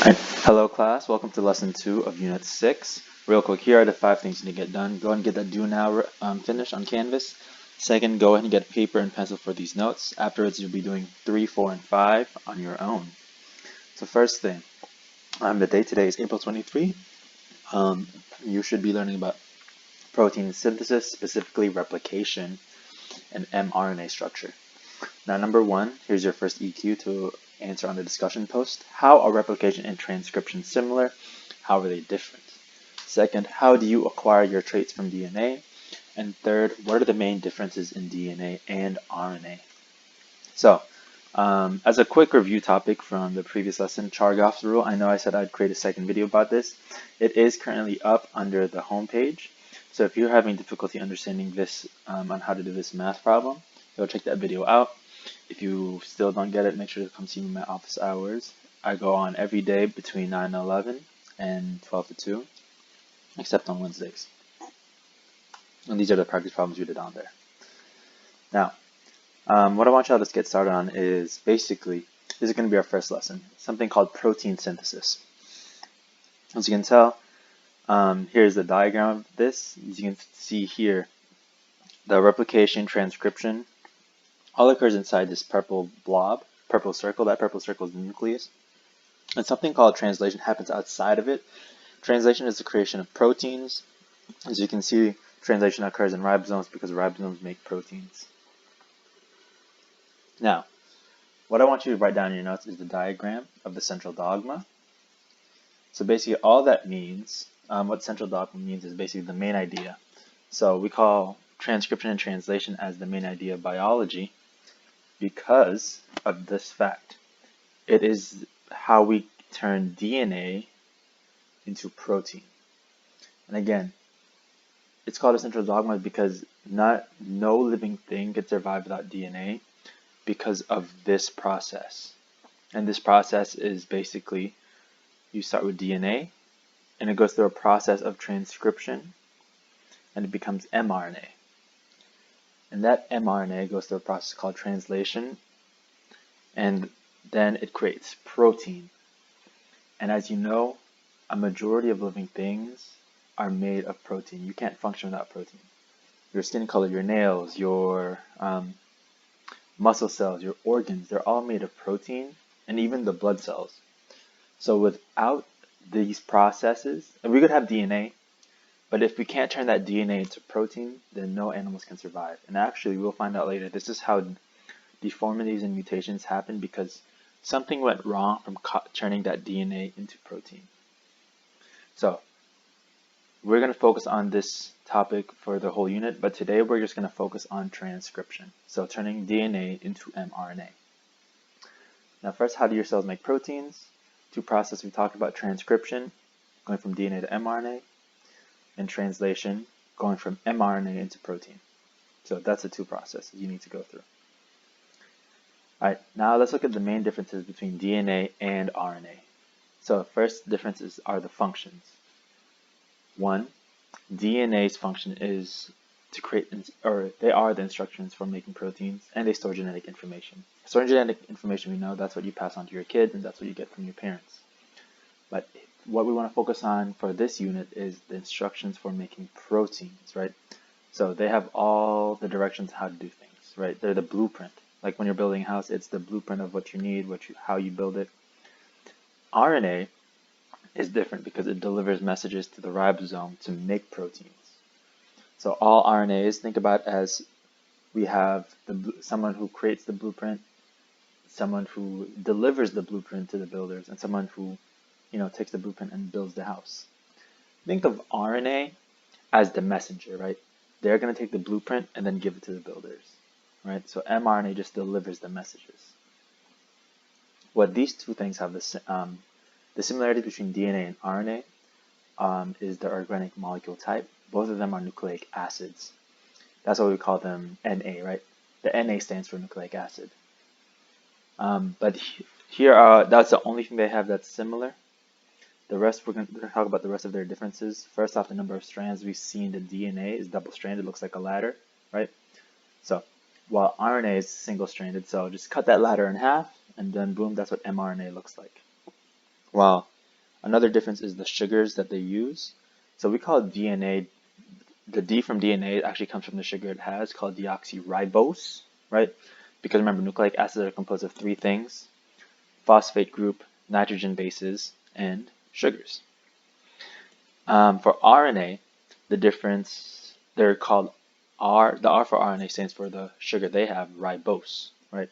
Alright, hello class, welcome to lesson 2 of unit 6. Real quick, here are the 5 things you need to get done. Go ahead and get that do now finish on Canvas. Second, go ahead and get paper and pencil for these notes. Afterwards, you'll be doing 3, 4, and 5 on your own. So first thing, the date today is April 23. You should be learning about protein synthesis, specifically replication and mRNA structure. Now, number 1, here's your first EQ to answer on the discussion post. How are replication and transcription similar? How are they different? Second, how do you acquire your traits from DNA? And third, what are the main differences in DNA and RNA? So, as a quick review topic from the previous lesson, Chargaff's rule, I know I said I'd create a second video about this. It is currently up under the home page. So if you're having difficulty understanding this on how to do this math problem, go check that video out. If you still don't get it, make sure to come see me in my office hours. I go on every day between 9 and 11 and 12 to 2, except on Wednesdays. And these are the practice problems we did on there. Now, what I want y'all to get started on is basically, this is going to be our first lesson, something called protein synthesis. As you can tell, here's the diagram of this. As you can see here, the replication, transcription, all occurs inside this purple blob, purple circle. That purple circle is the nucleus. And something called translation happens outside of it. Translation is the creation of proteins. As you can see, translation occurs in ribosomes because ribosomes make proteins. Now, what I want you to write down in your notes is the diagram of the central dogma. So basically all that means, what central dogma means is basically the main idea. So we call transcription and translation as the main idea of biology, because of this fact. It is how we turn DNA into protein. And again, it's called a central dogma because no living thing can survive without DNA because of this process. And this process is basically, you start with DNA and it goes through a process of transcription and it becomes mRNA. And that mRNA goes through a process called translation, and then it creates protein. And as you know, a majority of living things are made of protein. You can't function without protein. Your skin color, your nails, your muscle cells, your organs, they're all made of protein, and even the blood cells. So without these processes, and we could have DNA, but if we can't turn that DNA into protein, then no animals can survive. And actually, we'll find out later, this is how deformities and mutations happen because something went wrong from turning that DNA into protein. So, we're going to focus on this topic for the whole unit, but today we're just going to focus on transcription. So, turning DNA into mRNA. Now, first, how do your cells make proteins? Two processes we talked about: transcription, going from DNA to mRNA, and translation, going from mRNA into protein. So that's the two processes you need to go through. Alright, now let's look at the main differences between DNA and RNA. So first differences are the functions. One, DNA's function is to create, or they are the instructions for making proteins, and they store genetic information. Storing genetic information, we know that's what you pass on to your kids, and that's what you get from your parents. But what we want to focus on for this unit is the instructions for making proteins, right? So they have all the directions how to do things, right? They're the blueprint. Like when you're building a house, it's the blueprint of what you need, how you build it. RNA is different because it delivers messages to the ribosome to make proteins. So all RNAs, think about as we have someone who creates the blueprint, someone who delivers the blueprint to the builders, and someone who takes the blueprint and builds the house. Think of RNA as the messenger, right? They're going to take the blueprint and then give it to the builders, right? So mRNA just delivers the messages. What these two things have, the similarity between DNA and RNA is the organic molecule type. Both of them are nucleic acids. That's why we call them Na, right? The Na stands for nucleic acid. But here, that's the only thing they have that's similar. The rest, we're going to talk about the rest of their differences. First off, the number of strands we see in the DNA is double-stranded, looks like a ladder, right? So, while RNA is single-stranded, so just cut that ladder in half, and then boom, that's what mRNA looks like. While Another difference is the sugars that they use. So we call DNA, the D from DNA actually comes from the sugar it has called deoxyribose, right? Because remember, nucleic acids are composed of three things: phosphate group, nitrogen bases, and sugars. For RNA, the difference, they're called the R for RNA stands for the sugar they have, ribose, right?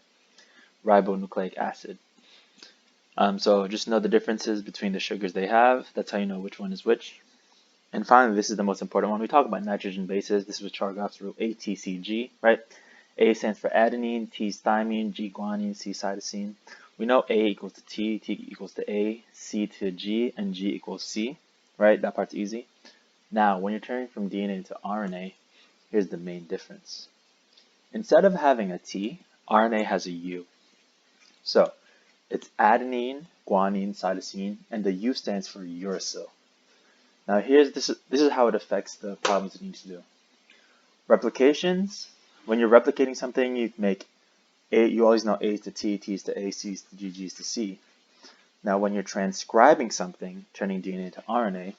Ribonucleic acid. So just know the differences between the sugars they have. That's how you know which one is which. And finally, this is the most important one. We talk about nitrogen bases. This is Chargaff's rule, ATCG, right? A stands for adenine, T is thymine, G guanine, C cytosine. We know A equals to T, T equals to A, C to G, and G equals C, right? That part's easy. Now, when you're turning from DNA to RNA, here's the main difference. Instead of having a T, RNA has a U. So, it's adenine, guanine, cytosine, and the U stands for uracil. Now this is how it affects the problems it needs to do. Replications, when you're replicating something, you make A, you always know A is to T, T is to A, C is to G, G is to C. Now when you're transcribing something, turning DNA to RNA,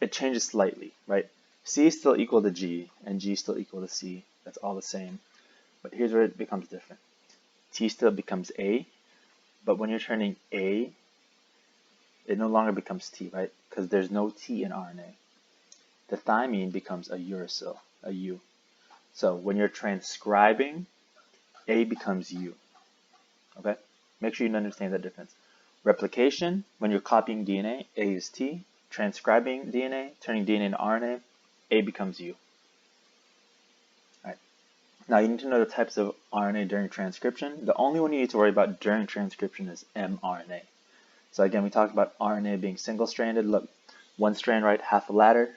it changes slightly, right? C is still equal to G, and G is still equal to C. That's all the same. But here's where it becomes different. T still becomes A, but when you're turning A, it no longer becomes T, right? Because there's no T in RNA. The thymine becomes a uracil, a U. So when you're transcribing, A becomes U. Okay? Make sure you understand that difference. Replication, when you're copying DNA, A is T. Transcribing DNA, turning DNA into RNA, A becomes U. Alright. Now you need to know the types of RNA during transcription. The only one you need to worry about during transcription is mRNA. So again, we talked about RNA being single-stranded. Look, one strand right, half a ladder.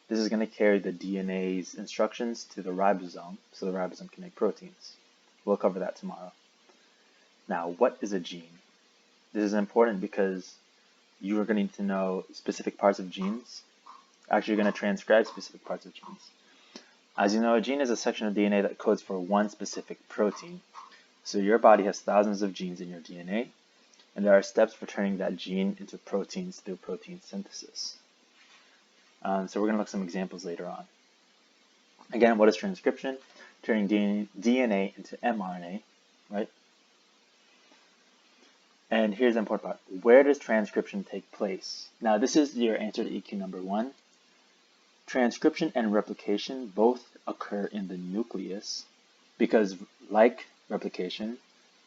This is going to carry the DNA's instructions to the ribosome, so the ribosome can make proteins. We'll cover that tomorrow. Now, what is a gene? This is important because you are going to need to know specific parts of genes. Actually, you're going to transcribe specific parts of genes. As you know, a gene is a section of DNA that codes for one specific protein. So your body has thousands of genes in your DNA, and there are steps for turning that gene into proteins through protein synthesis. So we're going to look at some examples later on. Again, what is transcription? Turning DNA into mRNA, right? And here's the important part. Where does transcription take place? Now, this is your answer to EQ number 1. Transcription and replication both occur in the nucleus because, like replication,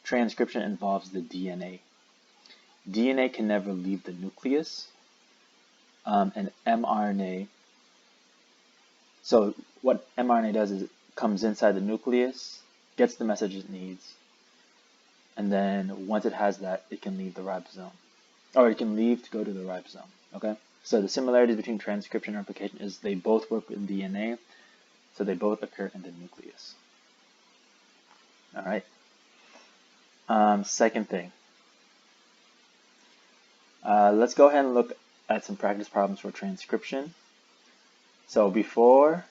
transcription involves the DNA. DNA can never leave the nucleus, and mRNA, so what mRNA does is it comes inside the nucleus, gets the message it needs, and then once it has that, it can leave the ribosome, or it can leave to go to the ribosome, okay? So the similarities between transcription and replication is they both work with DNA, so they both occur in the nucleus. All right. Second thing. Let's go ahead and look at some practice problems for transcription. So before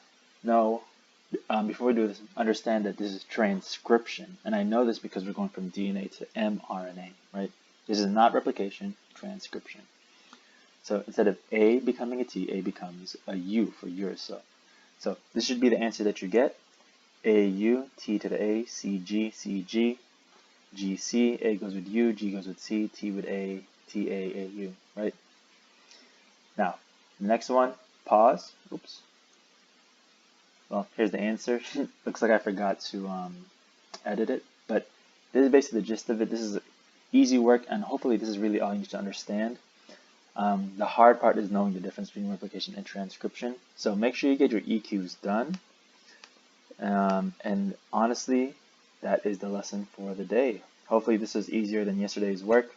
we do this, understand that this is transcription. And I know this because we're going from DNA to mRNA, right? This is not replication, transcription. So instead of A becoming a T, A becomes a U for uracil. So this should be the answer that you get. AU, T to the A, CG, CG, GC, A goes with U, G goes with C, T with A, TA, AU, right? Now, the next one, pause. Oops. Well, here's the answer. Looks like I forgot to edit it, but this is basically the gist of it. This is easy work, and hopefully this is really all you need to understand. The hard part is knowing the difference between replication and transcription. So make sure you get your EQs done. And honestly, that is the lesson for the day. Hopefully this is easier than yesterday's work.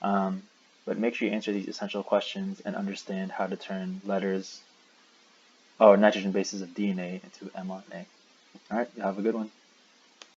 But make sure you answer these essential questions and understand how to turn letters or nitrogen bases of DNA into mRNA. All right, you have a good one.